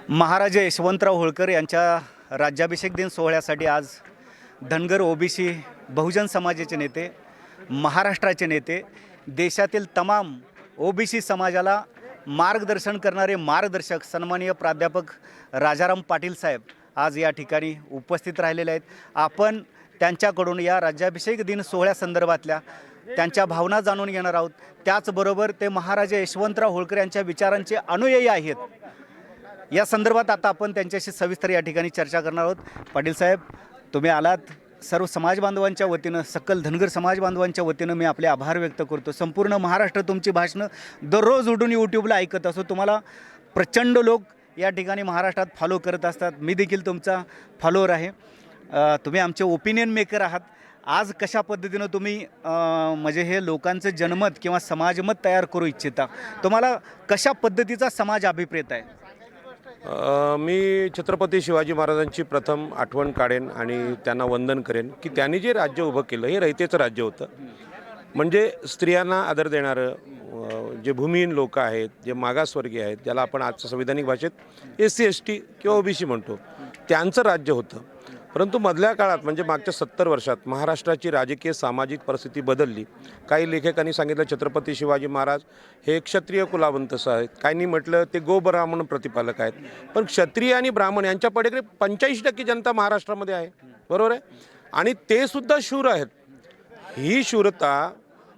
महाराजा यशवंतराव होळकर यांच्या राज्याभिषेक दिन सोहळ्यासाठी आज धनगर ओबीसी बहुजन समाजाचे नेते, महाराष्ट्राचे नेते, देशातील तमाम ओबीसी समाजाला मार्गदर्शन करणारे मार्गदर्शक सन्माननीय प्राध्यापक राजाराम पाटील साहेब आज या ठिकाणी उपस्थित राहिलेले आहेत। आपण त्यांच्याकडून या राज्याभिषेक दिन सोहळ्यासंदर्भातल्या त्यांच्या भावना जाणून घेणार आहोत। त्याचबरोबर ते महाराजा यशवंतराव होळकर यांच्या विचारांचे अनुयायी आहेत। या संदर्भात आता आपण त्यांच्याशी सविस्तर या ठिकाणी चर्चा करणार आहोत। पाटील साहेब, तुम्ही आलात, सर्व समाज बांधवांच्या वतीनं, सकल धनगर समाज बांधवांच्या वतीनं मी आपले आभार व्यक्त करतो। संपूर्ण महाराष्ट्र तुमची भाषणं दररोज उठून यूट्यूबला ऐकत असतो। तुम्हाला प्रचंड लोक या ठिकाणी महाराष्ट्रात फॉलो करत असतात। मी देखील तुमचा फॉलोअर आहे। तुम्ही आमचे ओपिनियन मेकर आहात। आज कशा पद्धतीनं तुम्ही म्हणजे हे लोकांचं जनमत किंवा समाजमत तयार करू इच्छिता? तुम्हाला कशा पद्धतीचा समाज अभिप्रेत आहे? मी छत्रपती शिवाजी महाराजांची प्रथम आठवण काढेन आणि त्यांना वंदन करेन की त्यांनी जे राज्य उभं केलं हे रयतेचं राज्य होतं। म्हणजे स्त्रियांना आदर देणारं, जे भूमिहीन लोक आहेत, जे मागासवर्गीय आहेत, ज्याला आपण आजच्या संविधानिक भाषेत SC ST किंवा OBC म्हणतो, त्यांचं राज्य होतं। परंतु मधल्या काळात म्हणजे मागच्या 70 वर्षात महाराष्ट्राची राजकीय सामाजिक परिस्थिती बदलली। काही लेखकांनी सांगितलं छत्रपती शिवाजी महाराज हे क्षत्रिय कुलावंत आहेत, काहींनी म्हटलं ते गोब्राह्मण प्रतिपालक आहेत। पण क्षत्रिय आणि ब्राह्मण यांच्या पलीकडे 85% जनता महाराष्ट्रामध्ये आहे, बरोबर आहे, आणि ते सुद्धा शूर आहेत। ही शूरता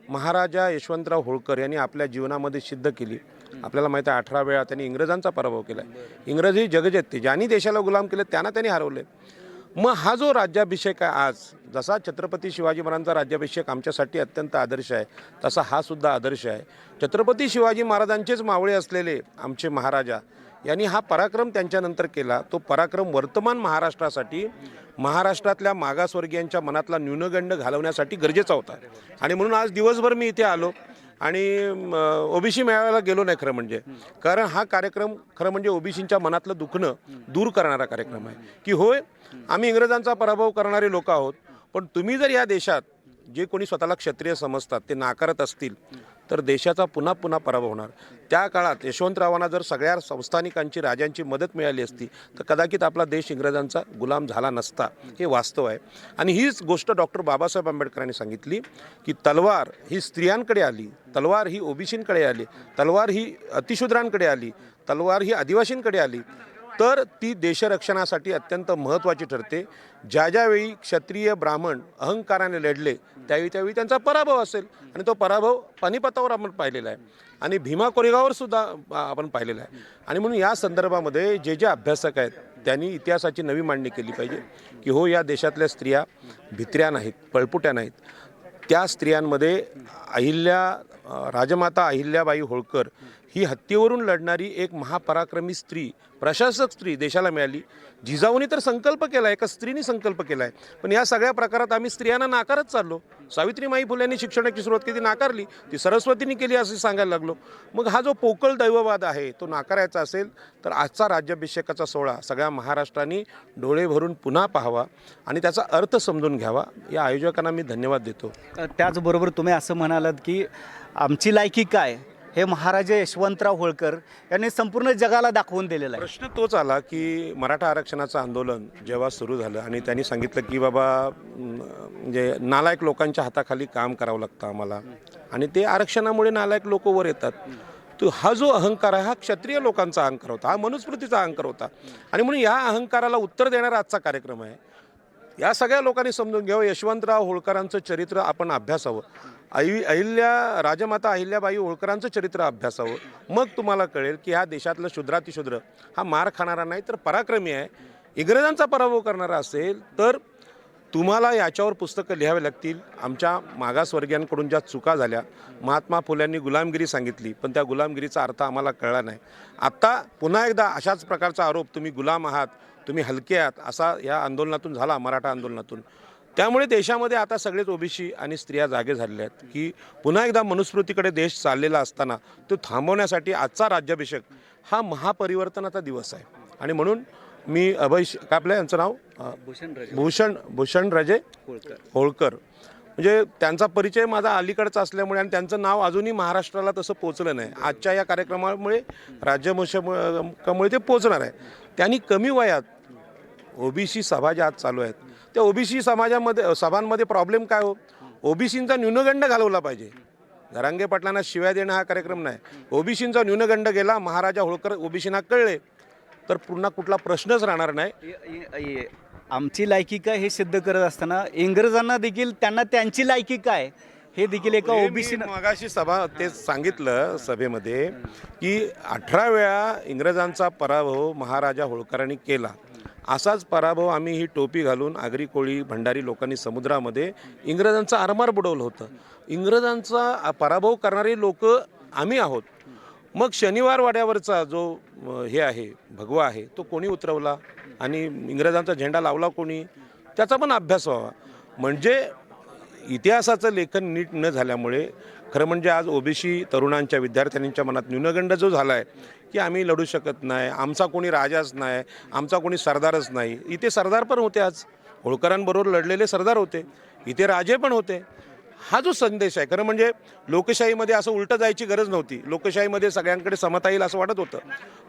महाराजा यशवंतराव होळकर यांनी आपल्या जीवनामध्ये सिद्ध केली। आपल्याला माहिती आहे 18 वेळा त्यांनी इंग्रजांचा पराभव केला। इंग्रज ही जगजेते, ज्यांनी देशाला गुलाम केले त्यांना त्यांनी हरवले। मग हा जो राज्याभिषेक आहे आज, जसा छत्रपती शिवाजी महाराजांचा राज्याभिषेक आमच्यासाठी अत्यंत आदर्श आहे, तसा हा सुद्धा आदर्श आहे। छत्रपती शिवाजी महाराजांचेच मावळे असलेले आमचे महाराजा यांनी हा पराक्रम त्यांच्यानंतर केला। तो पराक्रम वर्तमान महाराष्ट्रासाठी, महाराष्ट्रातल्या मागासवर्गीयांच्या मनातला न्यूनगंड घालवण्यासाठी गरजेचा होता। आणि म्हणून आज दिवसभर मी इथे आलो आणि OBC मेळाव्याला गेलो नाही खरं म्हणजे, कारण हा कार्यक्रम खरं म्हणजे OBCंच्या मनातलं दुखणं दूर करणारा कार्यक्रम आहे की होय, आम्ही इंग्रजांचा पराभव करणारे लोक आहोत, पण तुम्ही जर या देशात जे कोणी स्वतःला क्षत्रिय समजतात ते नाकारत असतील तर देशाचा पुन्हा पुन्हा पराभव होणार। त्या काळात यशवंतरावांना जर सगळ्या संस्थानिकांची, राजांची मदत मिळाली असती तर कदाचित आपला देश इंग्रजांचा गुलाम झाला नसता, हे वास्तव आहे। आणि हीच गोष्ट डॉक्टर बाबासाहेब आंबेडकरांनी सांगितली की तलवार ही स्त्रियांकडे आली, तलवार ही OBCंकडे आली, तलवार ही अतिशूद्रांकडे आली, तलवार ही आदिवासींकडे आली तर ती देशरक्षणासाठी अत्यंत महत्त्वाची ठरते। ज्या ज्यावेळी क्षत्रिय ब्राह्मण अहंकाराने लढले त्यावेळी त्यांचा पराभव असेल, आणि तो पराभव पानिपतावर आपण पाहिलेला आहे आणि भीमा कोरेगाववर सुद्धा आपण पाहिलेला आहे। आणि म्हणून या संदर्भामध्ये जे अभ्यासक आहेत त्यांनी इतिहासाची नवी मांडणी केली पाहिजे की हो, या देशातल्या स्त्रिया भित्र्या नाहीत, पळपुट्या नाहीत। त्या स्त्रियांमध्ये राजमाता अहिल्याबाई होळकर ही हत्तीवरून लढणारी एक महापराक्रमी स्त्री, प्रशासक स्त्री देशाला मिळाली। जिजाऊनी तर संकल्प केला, एका स्त्रीने संकल्प केला आहे, पण या सगळ्या प्रकारात आम्ही स्त्रियांना नाकारत चाललो। सावित्रीमाई फुलेंनी शिक्षणाची सुरुवात केली, नाकारली, ती सरस्वतींनी केली असं सांगायला लागलो। मग हा जो पोकळ दैववाद आहे तो नाकारायचा असेल तर आजचा राज्याभिषेकाचा सोहळा सगळ्या महाराष्ट्राने डोळे भरून पुन्हा पाहावा आणि त्याचा अर्थ समजून घ्यावा। या आयोजकांना मी धन्यवाद देतो। त्याचबरोबर तुम्ही असं म्हणालात की आमची लायकी काय हे महाराजा यशवंतराव होळकर यांनी संपूर्ण जगाला दाखवून दिलेलं आहे। प्रश्न तोच आला की मराठा आरक्षणाचं आंदोलन जेव्हा सुरू झालं आणि त्यांनी सांगितलं की बाबा म्हणजे नालायक लोकांच्या हाताखाली काम करावं लागतं आम्हाला, आणि ते आरक्षणामुळे नालायक लोक वर येतात। तो हा जो अहंकार आहे हा क्षत्रिय लोकांचा अहंकार होता, हा मनुस्मृतीचा अहंकार होता, आणि म्हणून या अहंकाराला उत्तर देणारा आजचा कार्यक्रम आहे। या सगळ्या लोकांनी समजून घ्यावं, यशवंतराव होळकरांचं चरित्र आपण अभ्यासावं, राजमाता अहिल्याबाई होळकरांचं चरित्र अभ्यासावं। मग तुम्हाला कळेल की ह्या देशातलं शूद्रातिशूद्र हा मार खाणारा नाही तर पराक्रमी आहे। इंग्रजांचा पराभव करणारा असेल तर तुम्हाला याच्यावर पुस्तकं लिहावे लागतील। आमच्या मागासवर्गीयांकडून ज्या चुका झाल्या, महात्मा फुल्यांनी गुलामगिरी सांगितली, पण त्या गुलामगिरीचा अर्थ आम्हाला कळला नाही। आता पुन्हा एकदा अशाच प्रकारचा आरोप, तुम्ही गुलाम आहात, तुम्ही हलके आहात, असा या आंदोलनातून झाला, मराठा आंदोलनातून। त्यामुळे देशामध्ये आता सगळेच OBC आणि स्त्रिया जागे झालेल्या आहेत की पुन्हा एकदा मनुस्मृतीकडे देश चाललेला असताना तो थांबवण्यासाठी आजचा राज्याभिषेक हा महापरिवर्तनाचा दिवस आहे। आणि म्हणून मी आपलं यांचं नाव भूषण राजे होळकर म्हणजे त्यांचा परिचय माझा अलीकडचा असल्यामुळे आणि त्यांचं नाव अजूनही महाराष्ट्राला तसं पोचलं नाही. आजच्या या कार्यक्रमामुळे राज्यमोर्चामुळे ते पोचणार आहे. त्यांनी कमी वयात ओबीसी सभा ज्या आज चालू आहेत त्या ओबीसी सभांमध्ये प्रॉब्लेम काय हो, ओबीसींचा न्यूनगंड घालवला पाहिजे. जरांगे पाटलांना शिव्या देणं हा कार्यक्रम नाही. ओबीसींचा न्यूनगंड गेला, महाराजा होळकर ओबीसींना कळले तर पुन्हा कुठला प्रश्नच राहणार नाही. आमची लायकी काय हे सिद्ध करत असताना इंग्रजांना देखील त्यांना त्यांची लायकी काय हे देखील एका ओबीसी मगाशी सभा तेच सांगितलं सभेमध्ये की 18 वेळा इंग्रजांचा पराभव महाराजा होळकरांनी केला. असाच पराभव आम्ही ही टोपी घालून आगरी कोळी भंडारी लोकांनी समुद्रामध्ये इंग्रजांचं आरमार बुडवलं होतं. इंग्रजांचा पराभव करणारी लोक आम्ही आहोत. मग शनिवार वाड्यावरचा जो हे आहे भगवा आहे तो कोणी उतरवला आणि इंग्रजांचा झेंडा लावला कोणी, त्याचा पण अभ्यास व्हावा. म्हणजे इतिहासाचं लेखन नीट न झाल्यामुळे खरं म्हणजे आज ओबीसी तरुणांच्या विद्यार्थ्यांच्या मनात न्यूनगंड जो झाला आहे की आम्ही लढू शकत नाही, आमचा कोणी राजाच नाही, आमचा कोणी सरदारच नाही. इथे सरदार पण होते, आज होळकरांबरोबर लढलेले सरदार होते, इथे राजे पण होते. हा जो संदेश आहे खरं म्हणजे लोकशाहीमध्ये असं उलटं जायची गरज नव्हती. लोकशाहीमध्ये सगळ्यांकडे समता येईल असं वाटत होतं.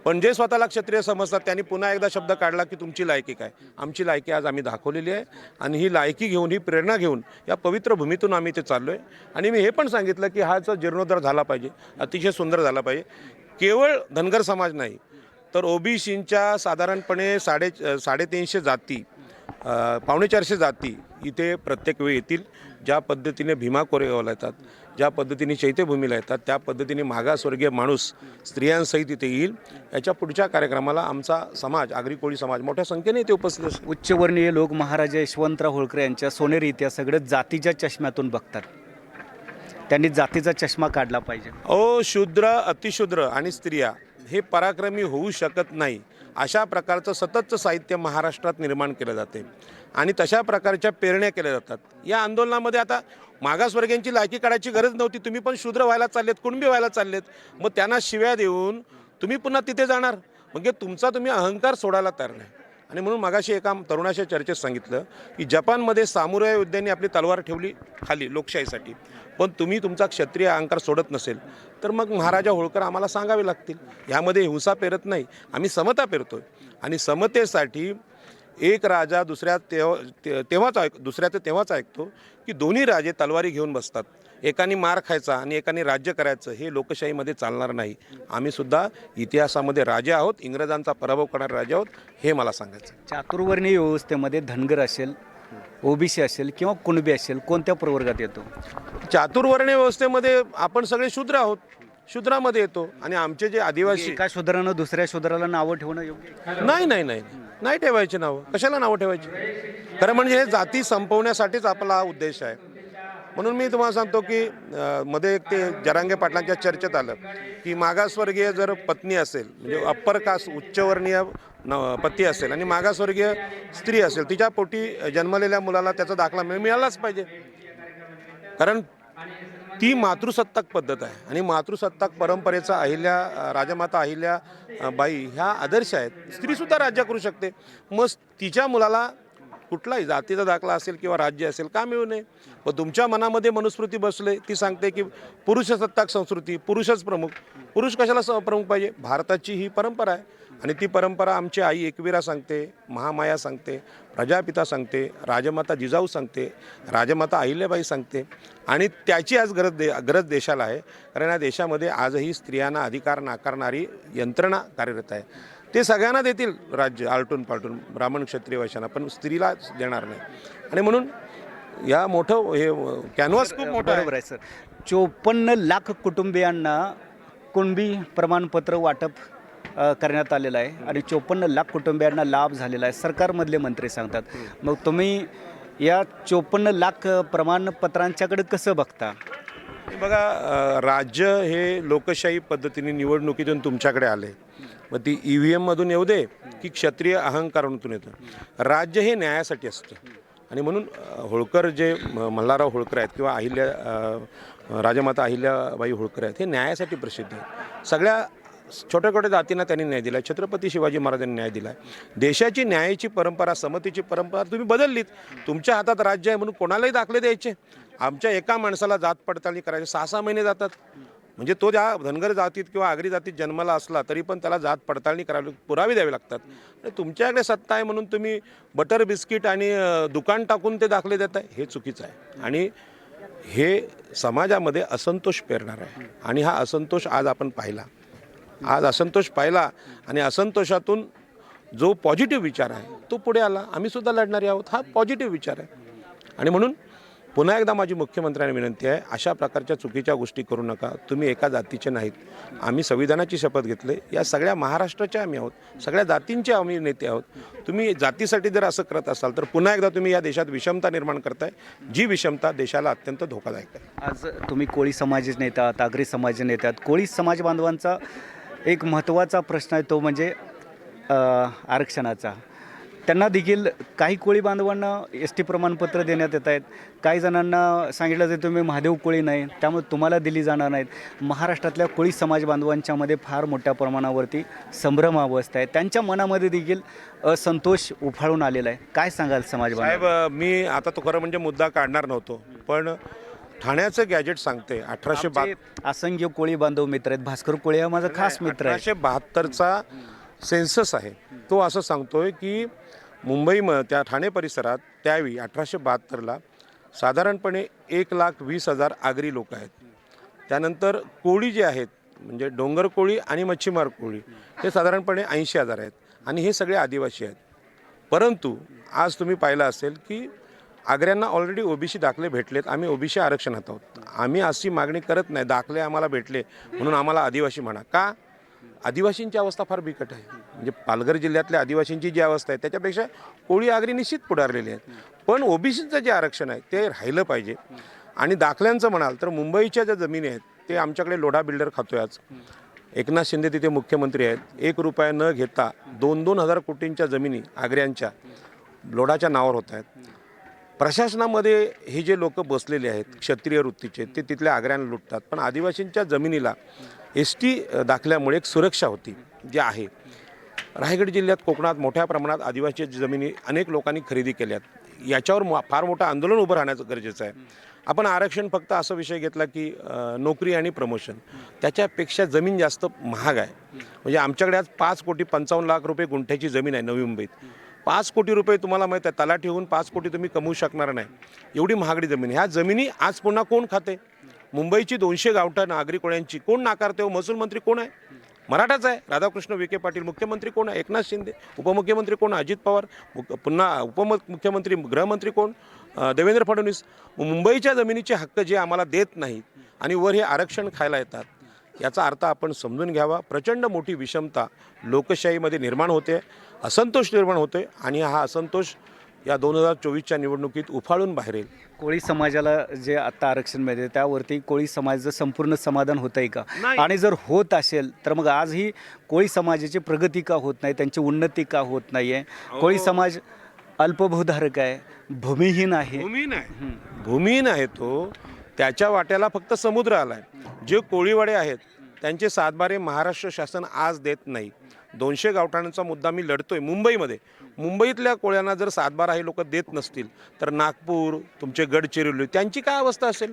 पण जे स्वतःला क्षत्रिय समजतात त्यांनी पुन्हा एकदा शब्द काढला की तुमची लायकी काय. आमची लायकी आज आम्ही दाखवलेली आहे आणि ही लायकी घेऊन, ही प्रेरणा घेऊन या पवित्र भूमीतून आम्ही ते चाललो आहे. आणि मी हे पण सांगितलं की हा जो जीर्णोद्धार झाला पाहिजे, अतिशय सुंदर झाला पाहिजे. केवळ धनगर समाज नाही तर ओबीसींच्या साधारणपणे 350 जाती, 450 जाती इथे प्रत्येक वेळी येतील. ज्या पद्धतीने भीमा कोरेगावला येतात, ज्या पद्धतीने चैत्यभूमीला येतात, त्या पद्धतीने मागासवर्गीय माणूस स्त्रियांसहित इथे येईल. याच्या पुढच्या कार्यक्रमाला आमचा समाज, आगरी कोळी समाज मोठ्या संख्येने इथे उपस्थित असेल. उच्चवर्णीय लोक महाराजा यशवंतराव होळकर यांच्या सोनेरी इतिहासाकडे जातीच्या चष्म्यातून बघतात. त्यांनी जातीचा चष्मा काढला पाहिजे. शूद्र, अतिशूद्र आणि स्त्रिया हे पराक्रमी होऊ शकत नाही अशा प्रकारचं सततचं साहित्य महाराष्ट्रात निर्माण केलं जाते आणि तशा प्रकारच्या पेरण्या केल्या जातात. या आंदोलनामध्ये आता मागासवर्गीयांची लायकी काढायची गरज नव्हती. तुम्ही पण शूद्र व्हायला चाललेत, कुणबी व्हायला चाललेत. मग त्यांना शिव्या देऊन तुम्ही पुन्हा तिथे जाणार, म्हणजे तुमचा तुम्ही अहंकार सोडायला तयार नाही. आणि म्हणून मगाशी एका तरुणाच्या चर्चेत सांगितलं की जपानमध्ये सामुराई योद्ध्यांनी आपली तलवार ठेवली खाली लोकशाहीसाठी. पण तुम्ही तुमचा क्षत्रिय अहंकार सोडत नसेल तर मग महाराजा होळकर आम्हाला सांगावे लागतील. यामध्ये हिंसा पेरत नाही, आम्ही समता पेरतोय. आणि समतेसाठी एक राजा दुसऱ्याचं तेव्हाच ऐकतो की दोन्ही राजे तलवारी घेऊन बसतात. एकाने मार खायचा आणि एकाने राज्य करायचं, हे लोकशाहीमध्ये चालणार नाही. आम्ही सुद्धा इतिहासामध्ये राजे आहोत, इंग्रजांचा पराभव करणारे राजे आहोत, हे मला सांगायचं. चातुर्वर्णीय व्यवस्थेमध्ये धनगर असेल, ओबीसी असेल किंवा कुणबी असेल, कोणत्या प्रवर्गात येतो? चातुर्वर्णीय व्यवस्थेमध्ये आपण सगळे शूद्र आहोत, शूद्रामध्ये येतो. आणि आमचे जे आदिवासी, एका शूद्रानं दुसऱ्या शूद्राला नावं ठेवणं योग्य आहे? नाही ठेवायचे नावं. कशाला नावं ठेवायची? खरं म्हणजे हे जाती संपवण्यासाठीच आपला हा उद्देश आहे. म्हणून मी तुम्हाला सांगतो की मध्ये एक ते जरांगे पाटलांच्या चर्चेत आलं की मागासवर्गीय जर पत्नी असेल, म्हणजे अप्पर कास्ट उच्चवर्णीय पती असेल आणि मागासवर्गीय स्त्री असेल, तिच्या पोटी जन्मलेल्या मुलाला त्याचा दाखला मिळालाच पाहिजे. कारण ती मातृसत्ताक पद्धत आहे आणि मातृसत्ताक परंपरेचा राजमाता अहिल्याबाई ह्या आदर्श आहेत. स्त्रीसुद्धा राज्य करू शकते. मग तिच्या मुलाला कुठलाही जातीचा दाखला असेल किंवा राज्य असेल का मिळू नये? व तुमच्या मनामध्ये मनुस्मृती बसले, ती सांगते की पुरुषसत्ताक संस्कृती, पुरुषच प्रमुख. पुरुष कशाला प्रमुख पाहिजे? भारताची ही परंपरा आहे आणि ती परंपरा आमची आई एकवीरा सांगते, महामाया सांगते, प्रजापिता सांगते, राजमाता जिजाऊ सांगते, राजमाता अहिल्याबाई सांगते. आणि त्याची आज गरज देशाला आहे. कारण या देशामध्ये आजही स्त्रियांना अधिकार नाकारणारी यंत्रणा कार्यरत आहे. ते सगळ्यांना देतील राज्य आलटून पालटून, ब्राह्मण क्षत्रिय वैश्यांना, पण स्त्रीला देणार नाही. आणि म्हणून या मोठं हे कॅनव्हास खूप मोठं बरोबर आहे सर. 54 लाख कुटुंबियांना कुणबी प्रमाणपत्र वाटप करण्यात आलेलं आहे आणि 54 लाख कुटुंबियांना लाभ झालेला आहे, सरकारमधले मंत्री सांगतात. मग तुम्ही या 54 लाख प्रमाणपत्रांच्याकडे कसं बघता? बघा, राज्य हे लोकशाही पद्धतीने निवडणुकीतून तुमच्याकडे आले. मग ती EVMमधून येऊ दे की क्षत्रिय अहंकारातून येतं, राज्य हे न्यायासाठी असतं. आणि म्हणून होळकर जे मल्हारराव होळकर आहेत किंवा राजमाता अहिल्याबाई होळकर आहेत, हे न्यायासाठी प्रसिद्ध आहेत. सगळ्या छोट्या छोट्या जातींना त्यांनी न्याय दिला. छत्रपती शिवाजी महाराजांनी न्याय दिला. देशाची न्यायाची परंपरा, समतेची परंपरा तुम्ही बदललीत. तुमच्या हातात राज्य आहे म्हणून कोणालाही दाखले द्यायचे. आमच्या एका माणसाला जात पडताळणी करायची 6-6 महिने जातात. म्हणजे तो ज्या धनगर जातीत किंवा आगरी जातीत जन्माला असला तरी पण त्याला जात पडताळणी करावी, पुरावे द्यावे लागतात. आणि तुमच्याकडे सत्ता आहे म्हणून तुम्ही बटर बिस्किट आणि दुकान टाकून ते दाखले देताय, हे चुकीचं आहे. आणि हे समाजामध्ये असंतोष पेरणार आहे. आणि हा असंतोष आज आपण पाहिला. आज असंतोष पाहिला आणि असंतोषातून जो पॉझिटिव्ह विचार आहे तो पुढे आला. आम्ही सुद्धा लढणारे आहोत, हा पॉझिटिव्ह विचार आहे. आणि म्हणून पुन्हा एकदा माझी मुख्यमंत्र्यांना विनंती आहे, अशा प्रकारच्या चुकीच्या गोष्टी करू नका. तुम्ही एका जातीचे नाहीत. आम्ही संविधानाची शपथ घेतली, या सगळ्या महाराष्ट्राचे आम्ही आहोत, सगळ्या जातींचे आम्ही नेते आहोत. तुम्ही जातीसाठी जर असं करत असाल तर पुन्हा एकदा तुम्ही या देशात विषमता निर्माण करताय, जी विषमता देशाला अत्यंत धोकादायक आहे. आज तुम्ही कोळी समाजाचे नेते आहात, आगरी समाजाचे नेते आहात. कोळी समाज बांधवांचा एक महत्त्वाचा प्रश्न आहे, तो म्हणजे आरक्षणाचा. त्यांना देखील काही कोळी बांधवांना एस टी प्रमाणपत्र देण्यात येत आहेत. काही जणांना सांगितलं जातं तुम्ही महादेव कोळी नाही, त्यामुळे तुम्हाला दिली जाणार नाहीत. महाराष्ट्रातल्या कोळी समाज बांधवांच्यामध्ये फार मोठ्या प्रमाणावरती संभ्रम अवस्था आहे. त्यांच्या मनामध्ये देखील असंतोष उफाळून आलेला आहे. काय सांगाल समाज बांधव? साहेब, मी आता तो खरं म्हणजे मुद्दा काढणार नव्हतो, पण ठाण्याचं गॅजेट सांगते 1872 असंख्य कोळी बांधव मित्र आहेत. भास्कर कोळी हा माझा खास मित्र आहे. 1872चा सेन्सस आहे, तो असं सांगतोय की त्या ठाणे परिसरात त्यावेळी 1872ला साधारणपणे 1,20,000 आगरी लोक आहेत. त्यानंतर कोळी जे आहेत म्हणजे डोंगर कोळी आणि मच्छीमार कोळी हे साधारणपणे 80,000 आहेत. आणि हे सगळे आदिवासी आहेत. परंतु आज तुम्ही पाहिलं असेल की आगऱ्यांना ऑलरेडी ओबीसी दाखले भेटलेत. आम्ही ओबीसी आरक्षणात आहोत. आम्ही अशी मागणी करत नाही दाखले आम्हाला भेटले म्हणून आम्हाला आदिवासी म्हणा. का? आदिवासींची अवस्था फार बिकट आहे. म्हणजे पालघर जिल्ह्यातल्या आदिवासींची जी अवस्था आहे त्याच्यापेक्षा कोळी आगरी निश्चित पुढारलेली आहेत. पण ओबीसीचं जे आरक्षण आहे ते राहिलं पाहिजे. आणि दाखल्यांचं म्हणाल तर मुंबईच्या ज्या जमिनी आहेत ते आमच्याकडे लोढा बिल्डर खातोय. आज एकनाथ शिंदे तिथे मुख्यमंत्री आहेत. 1 रुपया न घेता 2-2 हजार कोटींच्या जमिनी आगऱ्यांच्या लोढाच्या नावावर होत आहेत. प्रशासनामध्ये हे जे लोक बसलेले आहेत क्षत्रिय वृत्तीचे ते तिथल्या आगऱ्यांना लुटतात. पण आदिवासींच्या जमिनीला ST दाखल्यामुळे एक सुरक्षा होती जी आहे. रायगड जिल्ह्यात कोकणात मोठ्या प्रमाणात आदिवासी जमिनी अनेक लोकांनी खरेदी केल्यात. याच्यावर फार मोठं आंदोलन उभं राहण्याचं गरजेचं आहे. आपण आरक्षण फक्त असा विषय घेतला की नोकरी आणि प्रमोशन, त्याच्यापेक्षा जमीन जास्त महाग आहे. म्हणजे आमच्याकडे आज 5,55,00,000 रुपये गुंठ्याची जमीन आहे नवी मुंबईत. 5 कोटी रुपये तुम्हाला माहीत आहे तलाठी होऊन 5 कोटी तुम्ही कमवू शकणार नाही, एवढी महागडी जमीन. ह्या जमिनी आज पुन्हा कोण खाते? मुंबईची 200 गावठं नागरी कोळ्यांची कोण नाकारते? महसूल मंत्री कोण आहे? मराठाच आहे, राधाकृष्ण विखे पाटील. मुख्यमंत्री कोण आहे? एकनाथ शिंदे. उपमुख्यमंत्री कोण? अजित पवार. पुन्हा उपमुख्यमंत्री गृहमंत्री कोण? देवेंद्र फडणवीस. मुंबईच्या जमिनीचे हक्क जे आम्हाला देत नाहीत आणि वर हे आरक्षण खायला येतात, याचा अर्थ आपण समजून घ्यावा. प्रचंड मोठी विषमता लोकशाहीमध्ये निर्माण होते, असंतोष निर्माण होते आणि हा असंतोष या 2024च्या निवडणुकीत उफाळून बाहेर येईल. कोळी समाजाला जे आता आरक्षण मिळते त्यावरती कोळी समाजाचं संपूर्ण समाधान होत आहे का? नाही. आणि जर होत असेल तर मग आज ही कोळी समाजाची प्रगती का होत नाही, त्यांची उन्नती का होत नाही आहे? कोळी समाज अल्पभूधारक आहे, भूमिहीन आहे. भूमिहीन आहे तो. त्याच्या वाट्याला फक्त समुद्र आलाय. जे कोळीवाडे आहेत त्यांचे सातबारे महाराष्ट्र शासन आज देत नाही. 200 गावठाणांचा मुद्दा मी लढतोय मुंबईमध्ये. मुंबईतल्या कोळ्यांना जर सातबारा हे लोक देत नसतील तर नागपूर, तुमचे गडचिरोली त्यांची काय अवस्था असेल?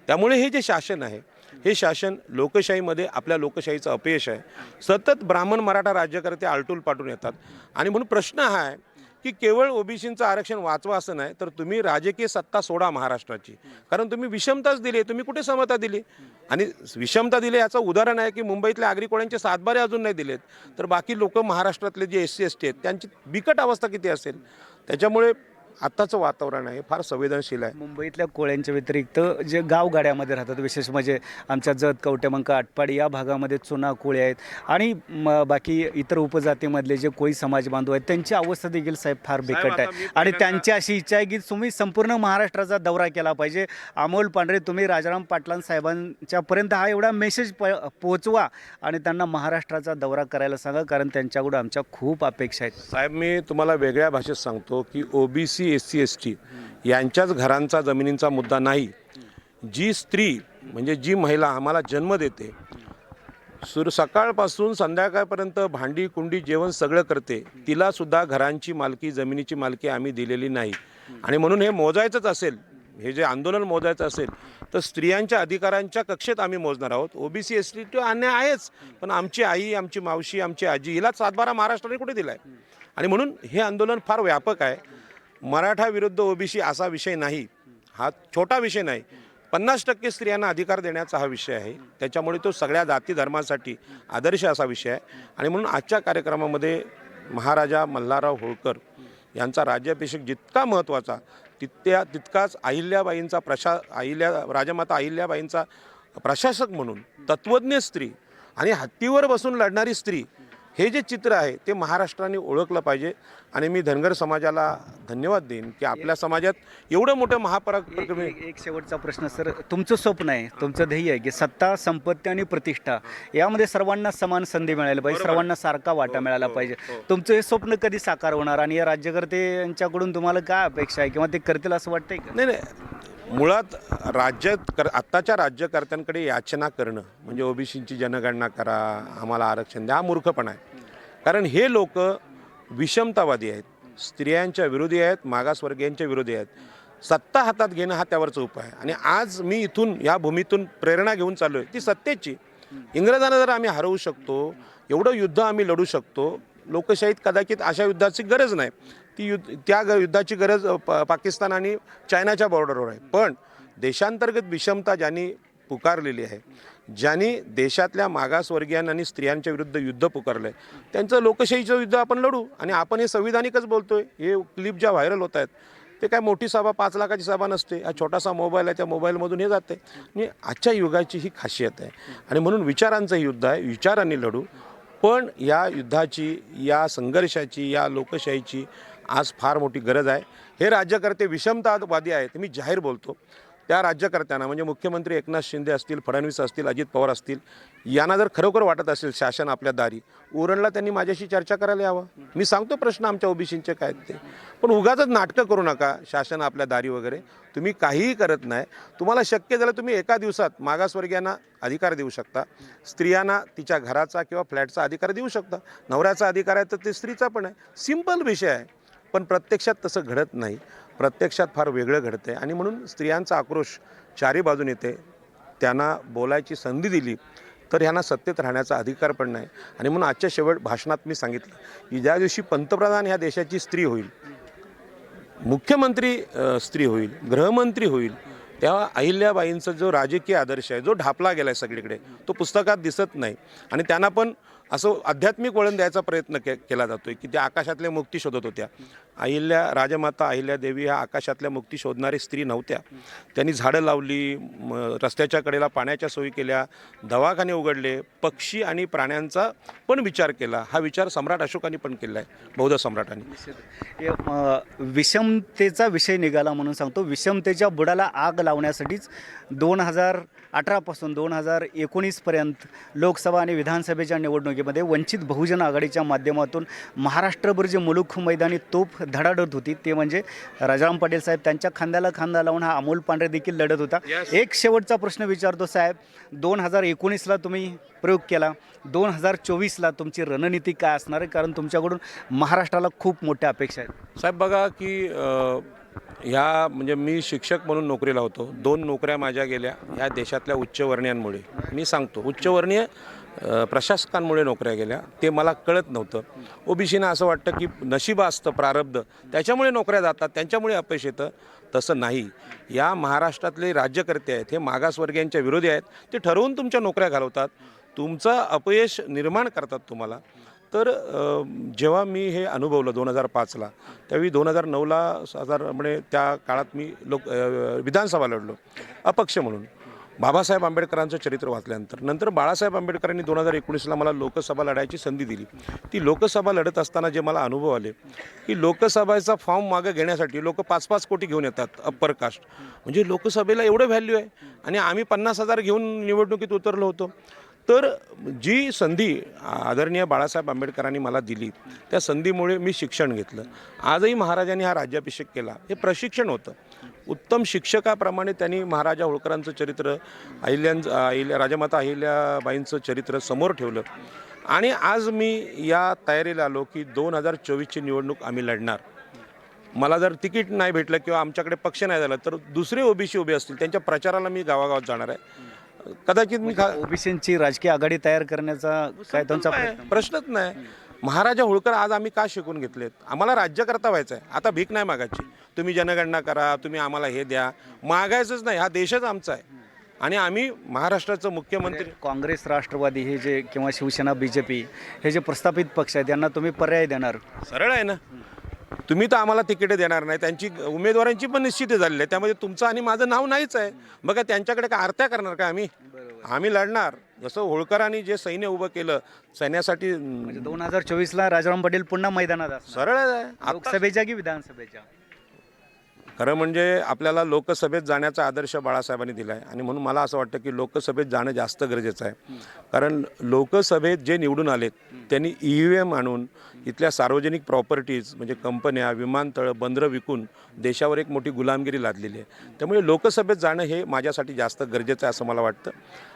त्यामुळे हे जे शासन आहे हे शासन लोकशाहीमध्ये आपल्या लोकशाहीचं अपयश आहे. सतत ब्राह्मण मराठा राज्यकर्ते आलटूल पाटून येतात. आणि म्हणून प्रश्न हा आहे की केवळ ओबीसींचं आरक्षण वाचवा असं नाही, तर तुम्ही राजकीय सत्ता सोडा महाराष्ट्राची. कारण तुम्ही विषमताच दिली, तुम्ही कुठे समता दिली? आणि विषमता दिली याचं उदाहरण आहे की मुंबईतल्या आगरी कोळ्यांचे सातबारे अजून नाही दिलेत, तर बाकी लोक महाराष्ट्रातले जे SC ST आहेत त्यांची बिकट अवस्था किती असेल? त्याच्यामुळे आत्ताचं वातावरण आहे फार संवेदनशील आहे. मुंबईतल्या कोळ्यांच्या व्यतिरिक्त जे गावगाड्यामध्ये राहतात, विशेष म्हणजे आमच्या जत, कवटेमंका, आटपाडी या भागामध्ये चुना कोळी आहेत आणि बाकी इतर उपजातीमधले जे कोळी समाज बांधव आहेत त्यांची अवस्था देखील साहेब फार बिकट आहे. आणि त्यांची अशी इच्छा आहे की तुम्ही संपूर्ण महाराष्ट्राचा दौरा केला पाहिजे. अमोल पांढरे, तुम्ही राजाराम पाटलां साहेबांच्यापर्यंत हा एवढा मेसेज पोहोचवा आणि त्यांना महाराष्ट्राचा दौरा करायला सांगा, कारण त्यांच्याकडून आमच्या खूप अपेक्षा आहेत. साहेब, मी तुम्हाला वेगळ्या भाषेत सांगतो की OBC SC ST यांच्याच घरांचा जमिनींचा मुद्दा नाही. जी स्त्री म्हणजे जी महिला आम्हाला जन्म देते, सकाळपासून संध्याकाळपर्यंत भांडी कुंडी जेवण सगळं करते, तिला सुद्धा घरांची मालकी जमिनीची मालकी आम्ही दिलेली नाही. आणि म्हणून हे मोजायचंच असेल हे जे आंदोलन मोजायचं असेल तर स्त्रियांच्या अधिकारांच्या कक्षेत आम्ही मोजणार आहोत. ओबीसी एस टी तो अन्याय आहेच, पण आमची आई, आमची मावशी, आमची आजी हिला 7/12 महाराष्ट्राने कुठे दिला आहे? आणि म्हणून हे आंदोलन फार व्यापक आहे. मराठा विरुद्ध ओबीसी असा विषय नाही, हा छोटा विषय नाही. 50% स्त्रियांना अधिकार देण्याचा हा विषय आहे. त्याच्यामुळे तो सगळ्या जाती धर्मासाठी आदर्श असा विषय आहे. आणि म्हणून आजच्या कार्यक्रमामध्ये महाराजा मल्हारराव होळकर यांचा राज्याभिषेक जितका महत्त्वाचा तितकाच राजमाता अहिल्याबाईंचा प्रशासक म्हणून तत्त्वज्ञ स्त्री आणि हत्तीवर बसून लढणारी स्त्री हे जे चित्र आहे ते महाराष्ट्राने ओळखलं पाहिजे. आणि मी धनगर समाजाला धन्यवाद देईन की आपल्या समाजात एवढं मोठं महापराक्रम. एक शेवटचा प्रश्न सर, तुमचं स्वप्न आहे, तुमचं ध्येय आहे की सत्ता, संपत्ती आणि प्रतिष्ठा यामध्ये सर्वांना समान संधी मिळायला पाहिजे, सर्वांना सारखा वाटा मिळाला पाहिजे. तुमचं हे स्वप्न कधी साकार होणार आणि या राज्यकर्ते यांच्याकडून तुम्हाला काय अपेक्षा आहे किंवा ते करतील असं वाटतंय का? नाही, मुळात आत्ताच्या राज्यकर्त्यांकडे याचना करणं म्हणजे ओबीसींची जनगणना करा, आम्हाला आरक्षण द्या, हा मूर्खपणा आहे. कारण हे लोक विषमतावादी आहेत, स्त्रियांच्या विरोधी आहेत, मागासवर्गीयांच्या विरोधी आहेत. सत्ता हातात घेणं हा त्यावरचा उपाय आहे. आणि आज मी इथून या भूमीतून प्रेरणा घेऊन चाललो आहे ती सत्तेची. इंग्रजांना जर आम्ही हरवू शकतो, एवढं युद्ध आम्ही लढू शकतो, लोकशाहीत कदाचित अशा युद्धाची गरज नाही. त्या युद्धाची गरज पाकिस्तान आणि चायनाच्या बॉर्डरवर आहे. पण देशांतर्गत विषमता ज्यांनी पुकारलेली आहे, ज्यांनी देशातल्या मागासवर्गीयांना आणि स्त्रियांच्या विरुद्ध युद्ध पुकारलं आहे, त्यांचं लोकशाहीचं युद्ध आपण लढू. आणि आपण हे संविधानिकच बोलतोय. हे क्लिप ज्या व्हायरल होत आहेत ते काय मोठी सभा, 5 लाखाची सभा नसते. हा छोटासा मोबाईल आहे, त्या मोबाईलमधून हे जाते. म्हणजे आजच्या युगाची ही खासियत आहे. आणि म्हणून विचारांचं युद्ध आहे, विचारांनी लढू. पण या युद्धाची, या संघर्षाची, या लोकशाहीची आज फार मोठी गरज आहे. हे राज्यकर्ते विषमतावादी आहेत, मी जाहीर बोलतो. त्या राज्यकर्त्यांना म्हणजे मुख्यमंत्री एकनाथ शिंदे असतील, फडणवीस असतील, अजित पवार असतील, यांना जर खरोखर वाटत असेल शासन आपल्या दारी उरणला, त्यांनी माझ्याशी चर्चा करायला यावं. मी सांगतो प्रश्न आमच्या ओबीसींचे काय ते. पण उगाचच नाटकं करू नका, शासन आपल्या दारी वगैरे. तुम्ही काहीही करत नाही. तुम्हाला शक्य झालं तुम्ही एका दिवसात मागासवर्गीयांना अधिकार देऊ शकता, स्त्रियांना तिच्या घराचा किंवा फ्लॅटचा अधिकार देऊ शकता. नवऱ्याचा अधिकार आहे तर ते स्त्रीचा पण आहे. सिंपल विषय आहे. पण प्रत्यक्षात तसं घडत नाही. प्रत्यक्षात फार वेगळं घडतं आहे. आणि म्हणून स्त्रियांचा आक्रोश चारी बाजून येते. त्यांना बोलायची संधी दिली तर ह्यांना सत्तेत राहण्याचा अधिकार पण नाही. आणि म्हणून आजच्या शेवट भाषणात मी सांगितलं की ज्या दिवशी पंतप्रधान ह्या देशाची स्त्री होईल, मुख्यमंत्री स्त्री होईल, गृहमंत्री होईल, तेव्हा अहिल्याबाईंचा जो राजकीय आदर्श आहे, जो ढापला गेला आहे सगळीकडे, तो पुस्तकात दिसत नाही. आणि त्यांना पण असं आध्यात्मिक वळण द्यायचा प्रयत्न केला जातो की त्या आकाशातल्या मुक्ती शोधत होत्या. राजमाता अहिल्यादेवी ह्या आकाशातल्या मुक्ती शोधणारी स्त्री नव्हत्या. त्यांनी झाडं लावली, रस्त्याच्या कडेला पाण्याच्या सोयी केल्या, दवाखाने उघडले, पक्षी आणि प्राण्यांचा पण विचार केला. हा विचार सम्राट अशोकांनी पण केला आहे, बौद्ध सम्राटांनी. विषमतेचा विषय निघाला म्हणून सांगतो. विषमतेच्या बुडाला आग लावण्यासाठीच 2018पासून 2019पर्यंत लोकसभा आणि विधानसभेच्या निवडणुकीमध्ये वंचित बहुजन आघाडीच्या माध्यमातून महाराष्ट्रभर जे मुलुख मैदानी तोफ धडाडत होती ते म्हणजे राजाराम पाटील साहेब. त्यांच्या खांद्याला खांदा लावून हा अमोल पांढरे देखील लढत होता. एक शेवटचा प्रश्न विचारतो साहेब, 2019ला तुम्ही प्रयोग केला, 2024ला तुमची रणनीती काय असणार आहे? कारण तुमच्याकडून महाराष्ट्राला खूप मोठ्या अपेक्षा आहेत. साहेब बघा की ह्या म्हणजे मी शिक्षक म्हणून नोकरीला होतो. 2 नोकऱ्या माझ्या गेल्या ह्या देशातल्या उच्चवर्णीयांमुळे. मी सांगतो उच्चवर्णीय प्रशासकांमुळे नोकऱ्या गेल्या. ते मला कळत नव्हतं. ओबीसीना असं वाटतं की नशीब असतं, प्रारब्ध, त्याच्यामुळे नोकऱ्या जातात, त्यांच्यामुळे अपयश येतं. तसं नाही. या महाराष्ट्रातले राज्यकर्ते आहेत हे मागासवर्गीयांच्या विरोधी आहेत. ते ठरवून तुमच्या नोकऱ्या घालवतात, तुमचं अपयश निर्माण करतात तुम्हाला. तर जेव्हा मी हे अनुभवलं 2005ला, त्यावेळी 2009ला म्हणजे त्या काळात मी विधानसभा लढलो अपक्ष म्हणून. बाबासाहेब आंबेडकरांचं चरित्र वाचल्यानंतर नंतर बाळासाहेब आंबेडकरांनी 2019ला मला लोकसभा लढायची संधी दिली. ती लोकसभा लढत असताना जे मला अनुभव आले की लोकसभेचा फॉर्म मागं घेण्यासाठी लोक 5-5 कोटी घेऊन येतात, अप्पर कास्ट. म्हणजे लोकसभेला एवढं व्हॅल्यू आहे आणि आम्ही 50,000 घेऊन निवडणुकीत उतरलो होतो. तर जी संधी आदरणीय बाळासाहेब आंबेडकरांनी मला दिली, त्या संधीमुळे मी शिक्षण घेतलं. आजही महाराजांनी हा राज्याभिषेक केला, हे प्रशिक्षण होतं. उत्तम शिक्षकाप्रमाणे त्यांनी महाराजा होळकरांचं चरित्र, राजमाता अहिल्याबाईंचं चरित्र समोर ठेवलं. आणि आज मी या तयारीला आलो की 2024ची निवडणूक आम्ही लढणार. मला जर तिकीट नाही भेटलं किंवा आमच्याकडे पक्ष नाही झाला तर दुसरे ओबीसी उभे असतील त्यांच्या प्रचाराला मी गावागावात जाणार आहे. कदाचित मी ओबीसींची राजकीय आघाडी तयार करण्याचा काय त्यांचा प्रयत्न? प्रश्नच नाही. महाराजा होळकर आज आम्ही का शिकून घेतलेत? आम्हाला राज्यकर्ता व्हायचं आहे. आता भीक नाही मागायची. तुम्ही जनगणना करा, तुम्ही आम्हाला हे द्या, मागायचंच नाही. हा देशच आमचा आहे आणि आम्ही महाराष्ट्राचं मुख्यमंत्री. काँग्रेस, राष्ट्रवादी हे जे किंवा शिवसेना, बीजेपी हे जे प्रस्थापित पक्ष आहेत यांना तुम्ही पर्याय देणार? सरळ आहे ना. तुम्ही तर आम्हाला तिकीट देणार नाही. त्यांची उमेदवारांची पण निश्चित झालेली आहे. त्यामध्ये तुमचं आणि माझं नाव नाहीच आहे. बघा त्यांच्याकडे काय आरत्या करणार का आम्ही लढणार. जसं होळकरांनी जे सैन्य उभं केलं सैन्यासाठी, म्हणजे 2024ला राजाराम पाटील पुन्हा मैदानात असणार. सरळ आहे. लोकसभेच्या की विधानसभेच्या? खरं म्हणजे आपल्याला लोकसभेत जाण्याचा आदर्श बाळासाहेबांनी दिला आहे आणि म्हणून मला असं वाटतं की लोकसभेत जाणं जास्त गरजेचं आहे. कारण लोकसभेत जे निवडून आलेत त्यांनी EVM आणून इथल्या सार्वजनिक प्रॉपर्टीज म्हणजे कंपन्या, विमानतळं, बंदरं विकून देशावर एक मोठी गुलामगिरी लादलेली आहे. त्यामुळे लोकसभेत जाणं हे माझ्यासाठी जास्त गरजेचं आहे असं मला वाटतं.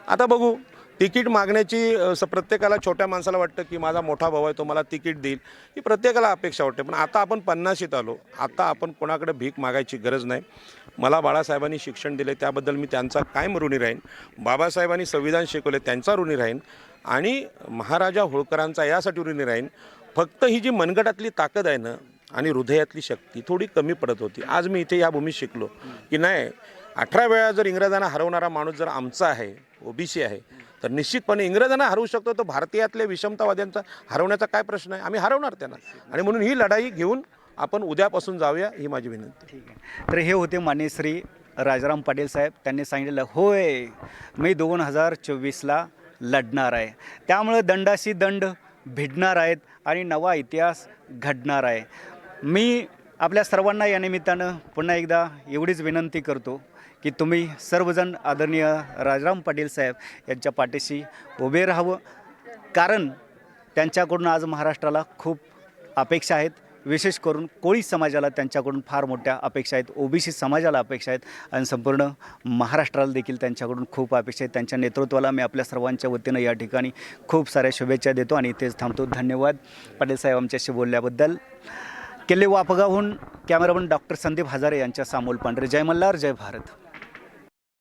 आता बघू, तिकीट मागण्याची प्रत्येकाला, छोट्या माणसाला वाटतं की माझा मोठा भाऊ आहे तो मला तिकीट देईल, ही प्रत्येकाला अपेक्षा वाटते. पण आता आपण 50शीत आलो. आता आपण कोणाकडे भीक मागायची गरज नाही. मला बाळासाहेबांनी शिक्षण दिले त्याबद्दल मी त्यांचा कायम ऋणी राहीन. बाबासाहेबांनी संविधान शिकवले त्यांचा ऋणी राहीन आणि महाराजा होळकरांचा यासाठी ऋणी राहीन. फक्त ही जी मनगटातली ताकद आहे ना आणि हृदयातली शक्ती थोडी कमी पडत होती. आज मी इथे या भूमीत शिकलो की नाही, 18 वेळा जर इंग्रजांना हरवणारा माणूस जर आमचा आहे, ओबीसी आहे, तर निश्चितपणे इंग्रजांना हरवू शकतो. तर भारतीयातल्या विषमतावाद्यांचा हरवण्याचा काय प्रश्न आहे? आम्ही हरवणार त्यांना. आणि म्हणून ही लढाई घेऊन आपण उद्यापासून जाऊया ही माझी विनंती. ठीक आहे. तर हे होते माननीय श्री राजाराम पाटील साहेब. त्यांनी सांगितलेलं होय मी 2024ला लढणार आहे. त्यामुळे दंडाशी दंड भिडणार आहेत आणि नवा इतिहास घडणार आहे. मी आपल्या सर्वांना या निमित्तानं पुन्हा एकदा एवढीच विनंती करतो की तुम्ही सर्वजण आदरणीय राजाराम पाटील साहेब यांच्या पाठीशी उभे राहावं. कारण त्यांच्याकडून आज महाराष्ट्राला खूप अपेक्षा आहेत. विशेष करून कोळी समाजाला त्यांच्याकडून फार मोठ्या अपेक्षा आहेत. ओबीसी समाजाला अपेक्षा आहेत आणि संपूर्ण महाराष्ट्राला देखील त्यांच्याकडून खूप अपेक्षा आहेत. त्यांच्या नेतृत्वाला मी आपल्या सर्वांच्या वतीनं या ठिकाणी खूप साऱ्या शुभेच्छा देतो आणि इथेच थांबतो. धन्यवाद पाटील साहेब आमच्याशी बोलल्याबद्दल. किल्ले वापगावहून कॅमेरामन डॉक्टर संदीप हजारे यांच्या सामोल पांढरे. जय मल्हार, जय भारत.